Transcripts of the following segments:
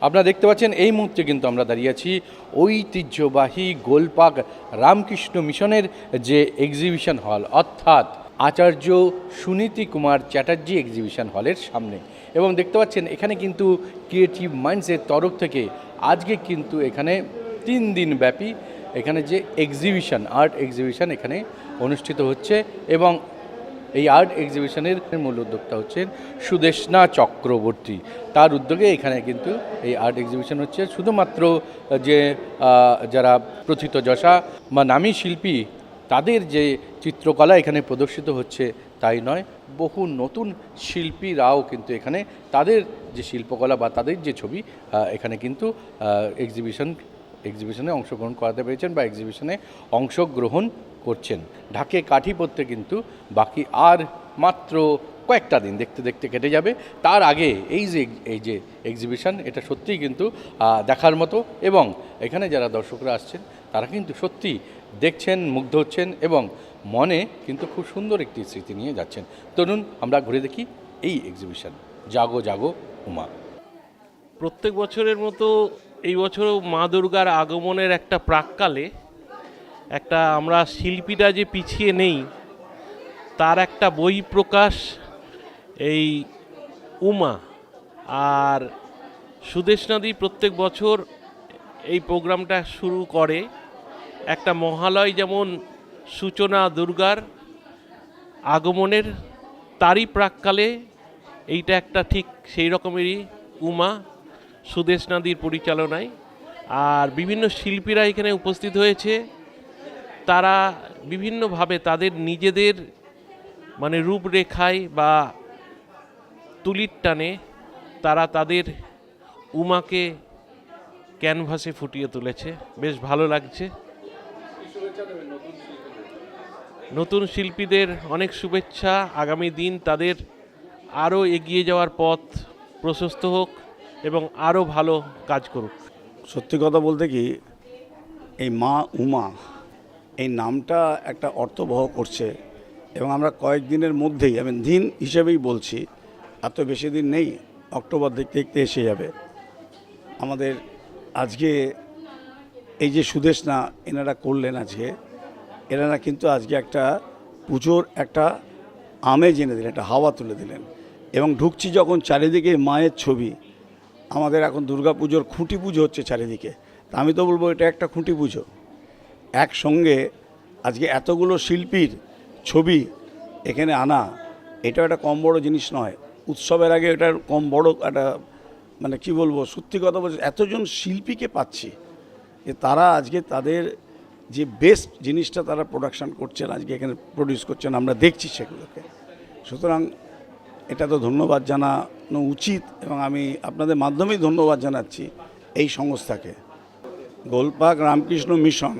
আপনারা দেখতে পাচ্ছেন এই মুহূর্তে কিন্তু আমরা দাঁড়িয়ে আছি ঐতিহ্যবাহী গোলপাক রামকৃষ্ণ মিশনের যে এক্সিবিশন হল, অর্থাৎ আচার্য সুনীতি কুমার চ্যাটার্জি এক্সিবিশন হলের সামনে। এবং দেখতে পাচ্ছেন এখানে কিন্তু ক্রিয়েটিভ মাইন্ডসের তরফ থেকে আজকে কিন্তু এখানে 3 দিন ব্যাপী এখানে যে এক্সিবিশন, আর্ট এক্সিবিশন এখানে অনুষ্ঠিত হচ্ছে। এবং এই আর্ট এক্সিবিশনের মূল উদ্যোক্তা হচ্ছেন সুদেষ্ণা চক্রবর্তী। তার উদ্যোগে এখানে কিন্তু এই আর্ট এক্সিবিশন হচ্ছে। শুধুমাত্র যে যারা প্রথিতযশা বা নামী শিল্পী তাদের যে চিত্রকলা এখানে প্রদর্শিত হচ্ছে তাই নয়, বহু নতুন শিল্পীরাও কিন্তু এখানে তাদের যে শিল্পকলা বা তাদের যে ছবি এখানে কিন্তু এক্সিবিশনে অংশগ্রহণ করাতে পেরেছেন বা এক্সিবিশনে অংশগ্রহণ করছেন। ঢাকে কাঠি পড়তে কিন্তু বাকি আর মাত্র কয়েকটা দিন, দেখতে দেখতে কেটে যাবে। তার আগে এই যে এক্সিবিশন, এটা সত্যিই কিন্তু দেখার মতো। এবং এখানে যারা দর্শকরা আসছেন তারা কিন্তু সত্যি দেখছেন, মুগ্ধ হচ্ছেন এবং মনে কিন্তু খুব সুন্দর একটি স্মৃতি নিয়ে যাচ্ছেন। চলুন আমরা ঘুরে দেখি এই এক্সিবিশন জাগো জাগো উমা। প্রত্যেক বছরের মতো এই বছরও মা দুর্গার আগমনের একটা প্রাক্কালে একটা আমরা শিল্পীরা যে পিছিয়ে নেই তার একটা বহিঃপ্রকাশ এই উমা। আর সুদেষ্ণাদি প্রত্যেক বছর এই প্রোগ্রামটা শুরু করে। একটা মহালয় যেমন সূচনা দুর্গার আগমনের, তারই প্রাক্কালে এইটা একটা ঠিক সেই রকমেরই উমা সুদেষ্ণাদির পরিচালনায়। আর বিভিন্ন শিল্পীরা এখানে উপস্থিত হয়েছে। তারা বিভিন্নভাবে তাদের নিজেদের মানে রূপরেখায় বা তুলির টানে তারা তাদের উমাকে ক্যানভাসে ফুটিয়ে তুলেছে। বেশ ভালো লাগছে। নতুন শিল্পীদের অনেক শুভেচ্ছা। আগামী দিন তাদের আরও এগিয়ে যাওয়ার পথ প্রশস্ত হোক এবং আরও ভালো কাজ করুক। সত্যি কথা বলতে কি, এই মা উমা এই নামটা একটা অর্থবহ করছে। এবং আমরা কয়েকদিনের মধ্যেই, আমি দিন হিসেবেই বলছি, এত বেশি দিন নেই, অক্টোবর দেখতে দেখতে এসে যাবে। আমাদের আজকে এই যে সুদেষ্ণা এনারা করলেন, আজকে এনারা কিন্তু আজকে একটা পুজোর একটা আমেজ এনে দিলেন, একটা হাওয়া তুলে দিলেন। এবং ঢুকছি যখন চারিদিকে মায়ের ছবি, আমাদের এখন দুর্গা পুজোর খুঁটি পুজো হচ্ছে চারিদিকে, তা আমি তো বলবো এটা একটা খুঁটি পুজো। একসঙ্গে আজকে এতগুলো শিল্পীর ছবি এখানে আনা, এটাও একটা কম বড় জিনিস নয়। উৎসবের আগে এটার কম বড় একটা মানে কি বলবো, সত্যি কথা বলছি, এতজন শিল্পীকে পাচ্ছি যে তারা আজকে তাদের যে বেস্ট জিনিসটা তারা প্রোডাকশান করছেন, আজকে এখানে প্রডিউস করছেন, আমরা দেখছি সেগুলোকে। সুতরাং এটা তো ধন্যবাদ জানানো উচিত এবং আমি আপনাদের মাধ্যমেই ধন্যবাদ জানাচ্ছি এই সংস্থাকে। গোলপাক রামকৃষ্ণ মিশন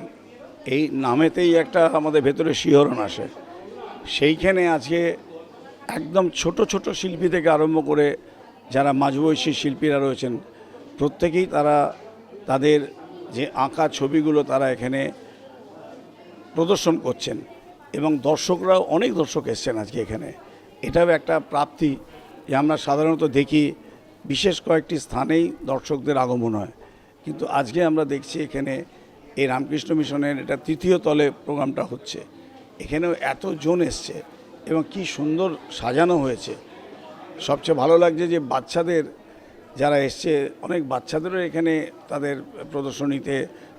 এই নামেতেই একটা আমাদের ভেতরে শিহরণ আসে। সেইখানে আজকে একদম ছোট ছোট শিল্পী থেকে আরম্ভ করে যারা মাঝবয়সী শিল্পীরা রয়েছেন, প্রত্যেকেই তারা তাদের যে আঁকা ছবিগুলো তারা এখানে প্রদর্শন করছেন। এবং দর্শকরাও, অনেক দর্শক এসছেন আজকে এখানে। এটাও একটা প্রাপ্তি যে আমরা সাধারণত দেখি বিশেষ কয়েকটি স্থানেই দর্শকদের আগমন হয়, কিন্তু আজকে আমরা দেখছি এখানে এই রামকৃষ্ণ মিশনের এটা 3য় তলে প্রোগ্রামটা হচ্ছে। এখানেও এতজন এসছে এবং কি সুন্দর সাজানো হয়েছে। সবচেয়ে ভালো লাগছে যে বাচ্চাদের যারা এসছে, অনেক বাচ্চাদেরও এখানে তাদের প্রদর্শনীতে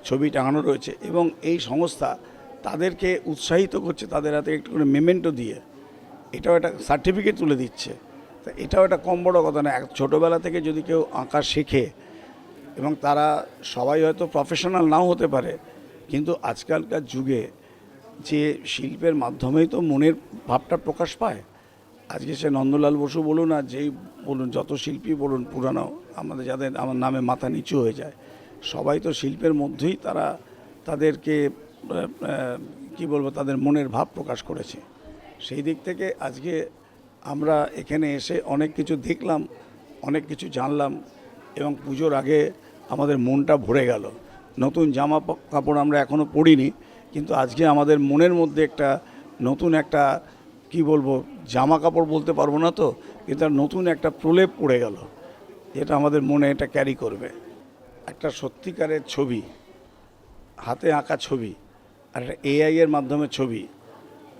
ছবি টাঙানো রয়েছে এবং এই সংস্থা তাদেরকে উৎসাহিত করছে, তাদের হাতে একটু করে মেমেন্টো দিয়ে এটাও একটা সার্টিফিকেট তুলে দিচ্ছে। তা এটাও একটা কম বড় কথা না। ছোটোবেলা থেকে যদি কেউ আঁকা শেখে, এবং তারা সবাই হয়তো প্রফেশনাল নাও হতে পারে, কিন্তু আজকালকার যুগে যে শিল্পের মাধ্যমেই তো মনের ভাবটা প্রকাশ পায়। আজকে সে নন্দলাল বসু বলুন আর যেই বলুন, যত শিল্পী বলুন পুরানো, আমাদের যাদের আমার নামে মাথা নিচু হয়ে যায়, সবাই তো শিল্পের মধ্যেই তারা তাদেরকে কি বলবো, তাদের মনের ভাব প্রকাশ করেছে। সেই দিক থেকে আজকে আমরা এখানে এসে অনেক কিছু দেখলাম, অনেক কিছু জানলাম এবং পুজোর আগে আমাদের মনটা ভরে গেল। নতুন জামা কাপড় আমরা এখনও পরিনি, কিন্তু আজকে আমাদের মনের মধ্যে একটা নতুন একটা কি বলবো, জামা কাপড় বলতে পারবো না তো, কিন্তু নতুন একটা প্রলেপ পড়ে গেল। যেটা আমাদের মনে এটা ক্যারি করবে। একটা সত্যিকারের ছবি, হাতে আঁকা ছবি আর একটা এআই এর মাধ্যমে ছবি,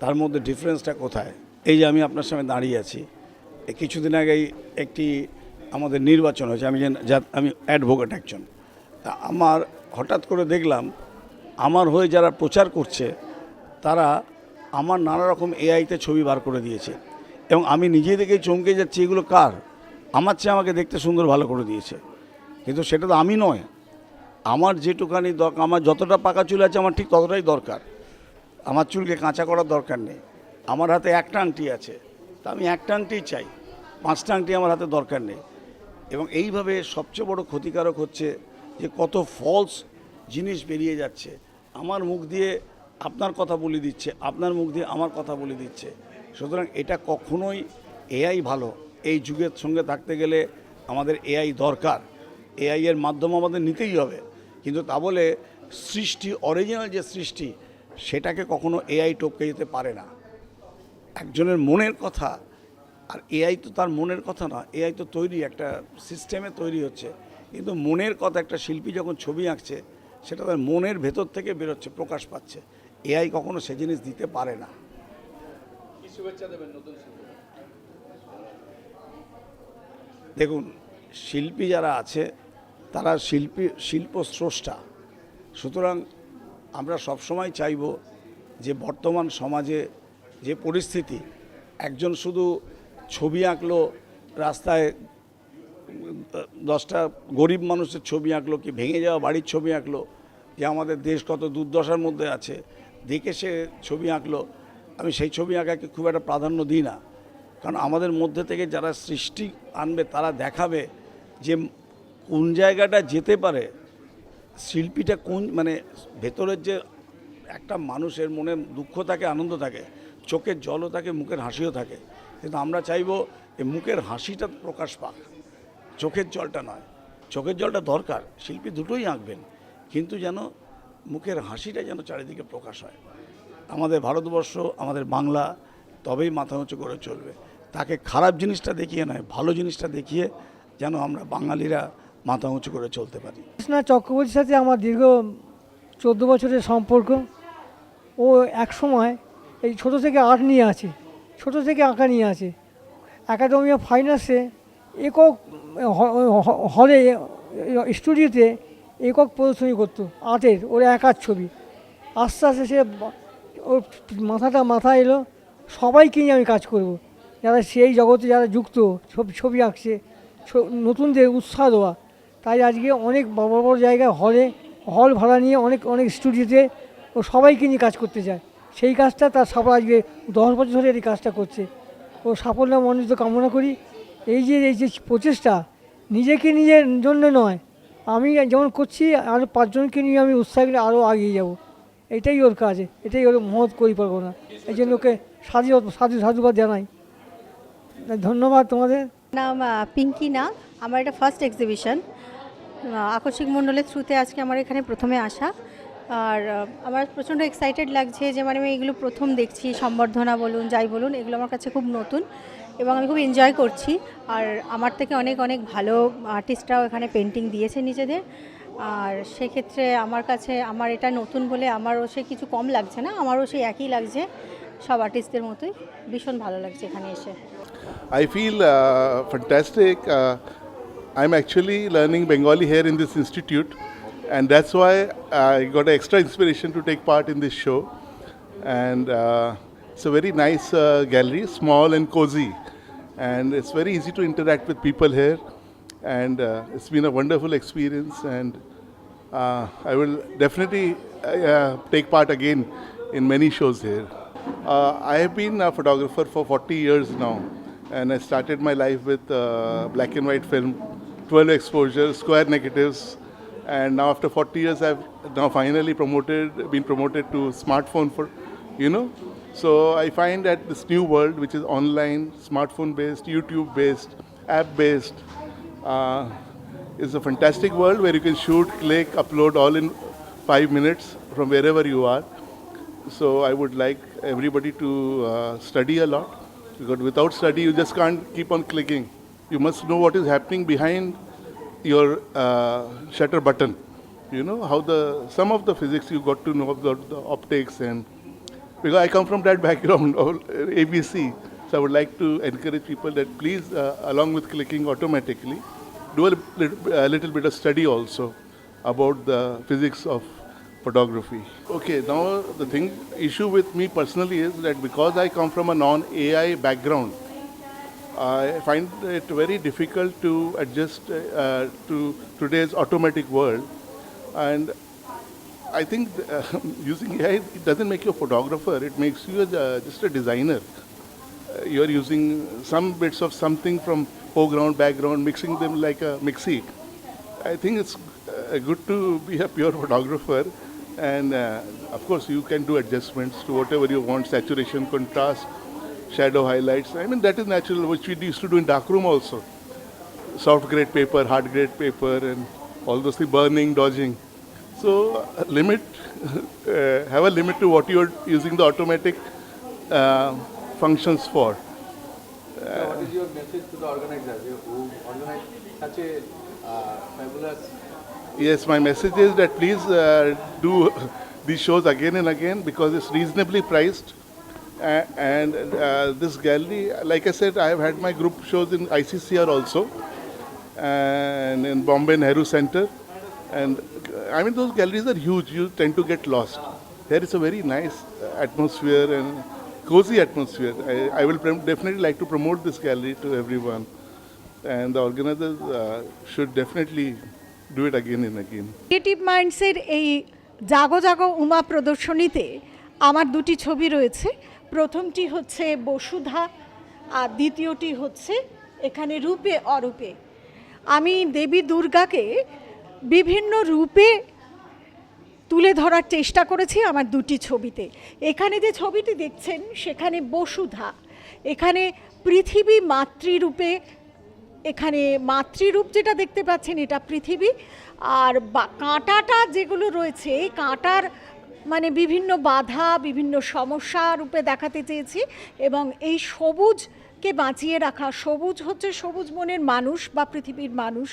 তার মধ্যে ডিফারেন্সটা কোথায়? এই যে আমি আপনার সামনে দাঁড়িয়ে আছি, এই কিছুদিন আগেই একটি আমাদের নির্বাচন হয়েছে, আমি অ্যাডভোকেট একজন। তা আমার হঠাৎ করে দেখলাম আমার হয়ে যারা প্রচার করছে তারা আমার নানা রকম এআইতে ছবি বার করে দিয়েছে এবং আমি নিজে থেকেই চমকে যাচ্ছি এগুলো কার। আমার চেয়ে আমাকে দেখতে সুন্দর ভালো করে দিয়েছে, কিন্তু সেটা তো আমি নয়। আমার যেটুকানি দরকার, আমার যতটা পাকা চুল আছে আমার ঠিক ততটাই দরকার। আমার চুলকে কাঁচা করার দরকার নেই। আমার হাতে একটা আংটি আছে, তা আমি একটা আংটিই চাই, 5টা আংটি আমার হাতে দরকার নেই। এবং এইভাবে সবচেয়ে বড় ক্ষতিকারক হচ্ছে যে কত ফলস জিনিস বেরিয়ে যাচ্ছে। আমার মুখ দিয়ে আপনার কথা বলে দিচ্ছে, আপনার মুখ দিয়ে আমার কথা বলে দিচ্ছে। সুতরাং এটা কখনোই এআই ভালো, এই যুগের সঙ্গে থাকতে গেলে আমাদের এআই দরকার, এআই এর মাধ্যম আমাদের নিতেই হবে। কিন্তু তা বলে সৃষ্টি, অরিজিনাল যে সৃষ্টি, সেটাকে কখনো এআই টপকে যেতে পারে না। একজনের মনের কথা, আর এআই তো তার মনের কথা না, এআই তো তৈরি একটা সিস্টেমে তৈরি হচ্ছে, কিন্তু মনের কথা একটা শিল্পী যখন ছবি আঁকছে সেটা তার মনের ভেতর থেকে বেরোচ্ছে, প্রকাশ পাচ্ছে। এআই কখনো সে জিনিস দিতে পারে না। দেখুন, শিল্পী যারা আছে তারা শিল্প স্রষ্টা। সুতরাং আমরা সবসময় চাইব যে বর্তমান সমাজে যে পরিস্থিতি, একজন শুধু ছবি আঁকলো, রাস্তায় 10টা গরিব মানুষের ছবি আঁকলো, কি ভেঙে যাওয়া বাড়ির ছবি আঁকলো, যে আমাদের দেশ কত দুর্দশার মধ্যে আছে দেখে সে ছবি আঁকলো, আমি সেই ছবি আঁকাকে খুব একটা প্রাধান্য দিই না। কারণ আমাদের মধ্যে থেকে যারা সৃষ্টি আনবে তারা দেখাবে যে কোন জায়গাটা যেতে পারে, শিল্পীটা কোন, মানে ভেতরের যে একটা মানুষের মনে দুঃখ থাকে, আনন্দ থাকে, চোখের জলও থাকে, মুখের হাসিও থাকে। কিন্তু আমরা চাইবো এই মুখের হাসিটা প্রকাশ পাক, চোখের জলটা নয়। চোখের জলটা দরকার, শিল্পী দুটোই আঁকবেন, কিন্তু যেন মুখের হাসিটা যেন চারিদিকে প্রকাশ হয়। আমাদের ভারতবর্ষ, আমাদের বাংলা তবেই মাথা উঁচু করে চলবে। তাকে খারাপ জিনিসটা দেখিয়ে নয়, ভালো জিনিসটা দেখিয়ে যেন আমরা বাঙালিরা মাথা উঁচু করে চলতে পারি। কৃষ্ণা চক্রবর্তীর সাথে আমার দীর্ঘ 14 বছরের সম্পর্ক। ও এক সময় এই ছোটো থেকে আর্ট নিয়ে আছে, ছোটো থেকে আঁকা নিয়ে আছে। একাডেমি অফ ফাইন আর্টসে একক হলে, স্টুডিওতে একক প্রদর্শনী করতো আর্টের, ওর একার ছবি। আস্তে আস্তে সে ওর মাথায় এলো সবাইকে নিয়ে আমি কাজ করব, যারা সেই জগতে যারা যুক্ত, ছবি আঁকছে, নতুনদের উৎসাহ দেওয়া। তাই আজকে অনেক বড় বড় জায়গায় হল ভাড়া নিয়ে অনেক স্টুডিওতে ও সবাইকে নিয়ে কাজ করতে চায়। সেই কাজটা তার সফল, আজকে 10 বছর ধরে এই কাজটা করছে। ও সাফল্য মনোনীত কামনা করি। এই যে প্রচেষ্টা নিজেকে নিজের জন্য নয়, আমি যেমন করছি আরও 5 জনকে নিয়ে আমি উৎসাহ করে আরও এগিয়ে যাব। এটাই ওর কাজ, এটাই ওর মহৎ পরিকল্পনা। এই জন্য ওকে সাধুবাদ জানাই। ধন্যবাদ তোমাদের। নাম পিঙ্কি নাগ। আমার এটা ফার্স্ট এক্সিবিশন, আকস্মিক মণ্ডলের থ্রুতে আজকে আমার এখানে প্রথমে আসা। আর আমার প্রচণ্ড এক্সাইটেড লাগছে যে আমি এগুলো প্রথম দেখছি, সম্বর্ধনা বলুন যাই বলুন, এগুলো আমার কাছে খুব নতুন এবং আমি খুব এনজয় করছি। আর আমার থেকে অনেক ভালো আর্টিস্টরাও এখানে পেন্টিং দিয়েছে নিজেদের। আর সেক্ষেত্রে আমার কাছে আমার এটা নতুন বলে আমারও সে কিছু কম লাগছে না, আমারও সেই একই লাগছে, সব আর্টিস্টদের মতোই। ভীষণ ভালো লাগছে এখানে এসে। I feel fantastic. I'm actually learning Bengali here in this institute, and that's why I got extra inspiration to take part in this show. And it's a very nice gallery, small and cozy, and it's very easy to interact with people here. And it's been a wonderful experience, and I will definitely take part again in many shows here. I have been a photographer for 40 years now, and I started my life with black and white film, 12 exposure, square negatives, and now after 40 years I've now finally been promoted to smartphone so I find that this new world, which is online, smartphone based, YouTube based, app based, is a fantastic world where you can shoot, click, upload all in 5 minutes from wherever you are. So I would like everybody to study a lot, because without study you just can't keep on clicking. You must know what is happening behind your shutter button. You know how some of the physics you got to know of the optics, and because I come from that background of ABC, so I would like to encourage people that please, along with clicking automatically, do a little bit of study also about the physics of photography. Okay, now the issue with me personally is that because I come from a non-AI background, I find it very difficult to adjust to today's automatic world, and I think using AI, it doesn't make you a photographer, it makes you just a designer. You're using some bits of something from foreground, background, mixing them like a mixie. I think it's good to be a pure photographer, and of course you can do adjustments to whatever you want, saturation, contrast, shadow highlights. I mean, that is natural, which we used to do in darkroom also. Soft grade paper, hard grade paper, and all those things, burning, dodging. So have a limit to what you're using the automatic functions for. What is your message to the organizers who organize such a fabulous? Yes, my message is that please do these shows again and again because it's reasonably priced. And this gallery, like I said, I have had my group shows in ICCR also, and in Bombay Nehru Center. And I mean, those galleries are huge. You tend to get lost. There is a very nice atmosphere and cozy atmosphere. I will definitely like to promote this gallery to everyone. And the organizers should definitely do it again and again. Creative মাইন্ডসের এই জাগো জাগো উমা প্রদর্শনীতে আমার দুটি ছবি রয়েছে। প্রথমটি হচ্ছে বসুধা আর দ্বিতীয়টি হচ্ছে এখানে রূপে অরূপে। আমি দেবী দুর্গাকে বিভিন্ন রূপে তুলে ধরার চেষ্টা করেছি আমার দুটি ছবিতে। এখানে যে ছবিটি দেখছেন সেখানে বসুধা, এখানে পৃথিবী মাতৃরূপে, এখানে মাতৃরূপ যেটা দেখতে পাচ্ছেন এটা পৃথিবী, আর কাঁটাটা যেগুলো রয়েছে এই কাঁটার মানে বিভিন্ন বাধা, বিভিন্ন সমস্যা রূপে দেখাতে চেয়েছি। এবং এই সবুজকে বাঁচিয়ে রাখা, সবুজ হচ্ছে সবুজ মনের মানুষ বা পৃথিবীর মানুষ,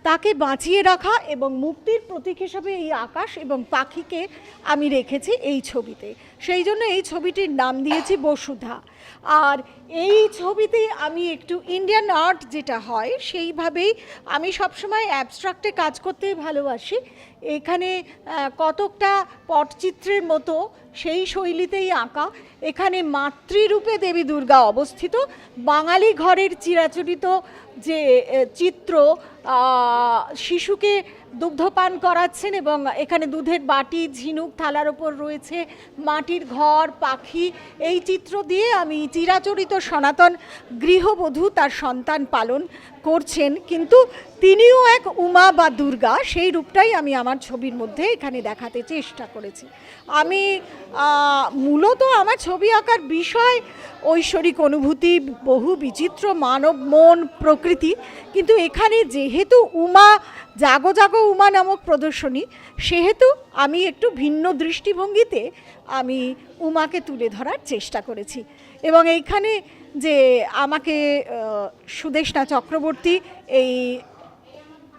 তাকে বাঁচিয়ে রাখা এবং মুক্তির প্রতীক হিসাবে এই আকাশ এবং পাখিকে আমি রেখেছি এই ছবিতে। সেই জন্য এই ছবিটির নাম দিয়েছি বসুধা। আর এই ছবিতে আমি একটু ইন্ডিয়ান আর্ট যেটা হয় সেইভাবেই আমি সবসময় অ্যাবস্ট্রাক্টে কাজ করতেই ভালোবাসি। এখানে কতকটা পটচিত্রের মতো সেই শৈলীতেই আঁকা। এখানে মাতৃরূপে দেবী দুর্গা অবস্থিত, বাঙালি ঘরের চিরাচরিত যে চিত্র, শিশুকে দুগ্ধপান করাচ্ছেন এবং এখানে দুধের বাটি, ঝিনুক থালার ওপর রয়েছে, মাটির ঘর, পাখি, এই চিত্র দিয়ে আমি চিরাচরিত সনাতন গৃহবধূ তার সন্তান পালন করছেন, কিন্তু তিনিও এক উমা বা দুর্গা, সেই রূপটাই আমি আমার ছবির মধ্যে এখানে দেখাতে চেষ্টা করেছি। আমি মূলত আমার ছবি আঁকার বিষয় ঐশ্বরিক অনুভূতি, বহু বিচিত্র মানব মন, প্রকৃতি, কিন্তু এখানে যেহেতু উমা জাগো জাগো উমা নামক প্রদর্শনী, সেহেতু আমি একটু ভিন্ন দৃষ্টিভঙ্গিতে আমি উমাকে তুলে ধরার চেষ্টা করেছি। এবং এইখানে যে আমাকে সুদেষ্ণা চক্রবর্তী এই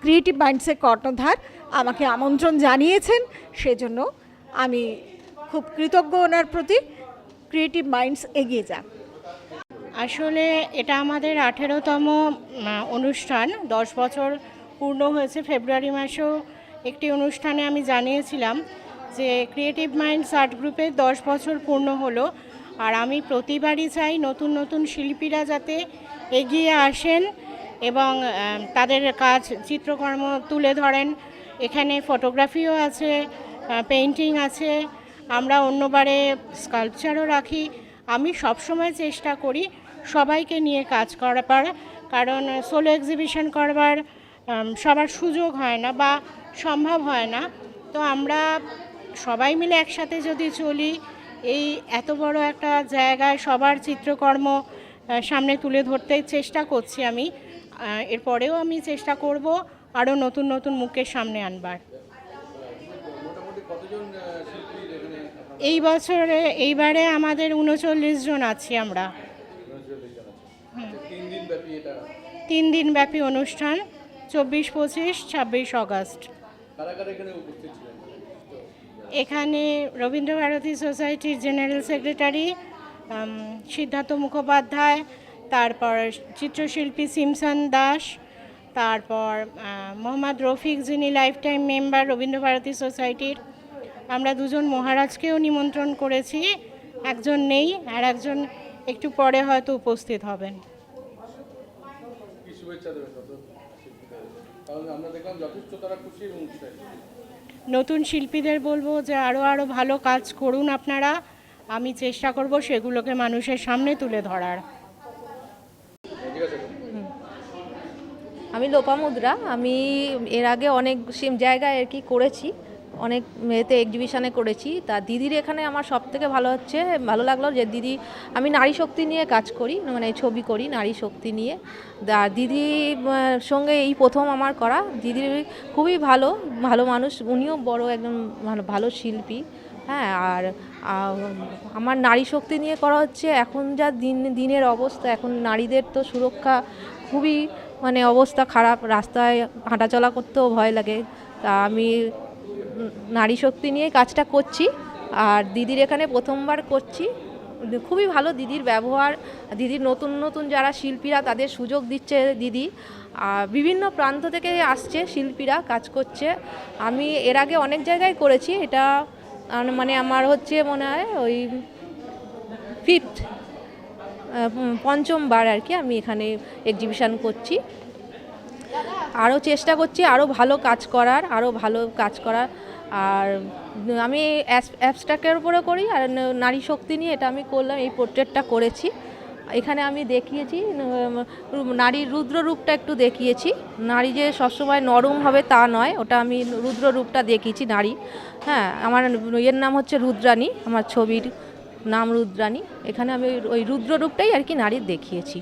ক্রিয়েটিভ মাইন্ডসের কর্ণধার আমাকে আমন্ত্রণ জানিয়েছেন, সেজন্য আমি খুব কৃতজ্ঞ ওনার প্রতি। ক্রিয়েটিভ মাইন্ডস এগিয়ে যাক। আসলে এটা আমাদের 18তম অনুষ্ঠান, 10 বছর পূর্ণ হয়েছে। ফেব্রুয়ারি মাসেও একটি অনুষ্ঠানে আমি জানিয়েছিলাম যে ক্রিয়েটিভ মাইন্ডস আর্ট গ্রুপের 10 বছর পূর্ণ হলো, আর আমি প্রতিবারই চাই নতুন নতুন শিল্পীরা যাতে এগিয়ে আসেন এবং তাদের কাজ চিত্রকর্ম তুলে ধরেন। এখানে ফটোগ্রাফিও আছে, পেইন্টিং আছে, আমরা অন্যবারে স্কাল্পচারও রাখি। আমি সবসময় চেষ্টা করি সবাইকে নিয়ে কাজ করার, কারণ সোলো এক্সিবিশন করবার সবার সুযোগ হয় না বা সম্ভব হয় না। তো আমরা সবাই মিলে একসাথে যদি চলি, এই এত বড় একটা জায়গায় সবার চিত্রকর্ম সামনে তুলে ধরতে চেষ্টা করছি আমি। এরপরেও আমি চেষ্টা করব আরও নতুন নতুন মুখের সামনে আনবার। এইবারে আমাদের 39 জন আছি আমরা। 3 দিন ব্যাপী অনুষ্ঠান, 24, 25, 26 অগস্ট। এখানে রবীন্দ্রভারতী সোসাইটির জেনারেল সেক্রেটারি সিদ্ধার্থ মুখোপাধ্যায়, তারপর চিত্রশিল্পী সিমসন দাস, তারপর মোহাম্মদ রফিক, যিনি লাইফ টাইম মেম্বার রবীন্দ্রভারতী সোসাইটির। আমরা দুজন মহারাজকেও নিমন্ত্রণ করেছি, একজন নেই আর একজন একটু পরে হয়তো উপস্থিত হবেন। নতুন শিল্পীদের বলবো যে আরও ভালো কাজ করুন আপনারা, আমি চেষ্টা করব সেগুলোকে মানুষের সামনে তুলে ধরার। আমি লোপামুদ্রা। আমি এর আগে অনেক জায়গায় আর কি করেছি, অনেক এতে এক্সিবিশানে করেছি। তা দিদির এখানে আমার সবথেকে ভালো লাগলো যে দিদি, আমি নারী শক্তি নিয়ে কাজ করি, মানে ছবি করি নারী শক্তি নিয়ে। দিদি সঙ্গে এই প্রথম আমার করা। দিদি খুবই ভালো মানুষ, উনিও বড় একজন ভালো শিল্পী। হ্যাঁ, আর আমার নারী শক্তি নিয়ে করা হচ্ছে। এখন যা দিনের অবস্থা, এখন নারীদের তো সুরক্ষা খুবই অবস্থা খারাপ, রাস্তায় হাঁটাচলা করতেও ভয় লাগে। তা আমি নারী শক্তি নিয়ে কাজটা করছি, আর দিদির এখানে প্রথমবার করছি। খুবই ভালো দিদির ব্যবহার, দিদির নতুন যারা শিল্পীরা তাদের সুযোগ দিচ্ছে দিদি। বিভিন্ন প্রান্ত থেকে আসছে শিল্পীরা, কাজ করছে। আমি এর আগে অনেক জায়গায় করেছি, এটা আমার হচ্ছে মনে হয় ওই 5th পঞ্চমবার আর কি আমি এখানে এক্সিবিশান করছি। আরও চেষ্টা করছি আরও ভালো কাজ করার। আর আমি অ্যাবস্ট্রাক্টের উপরে করি, আর নারী শক্তি নিয়ে এটা আমি করলাম, এই পোর্ট্রেটটা করেছি। এখানে আমি দেখিয়েছি নারীর রুদ্র রূপটা একটু দেখিয়েছি। নারী যে সবসময় নরম হবে তা নয়, ওটা আমি রুদ্র রূপটা দেখিয়েছি নারী। হ্যাঁ, আমার এর নাম হচ্ছে রুদ্রাণী, আমার ছবির নাম রুদ্রাণী। এখানে আমি ওই রুদ্র রূপটাই আর কি নারীর দেখিয়েছি।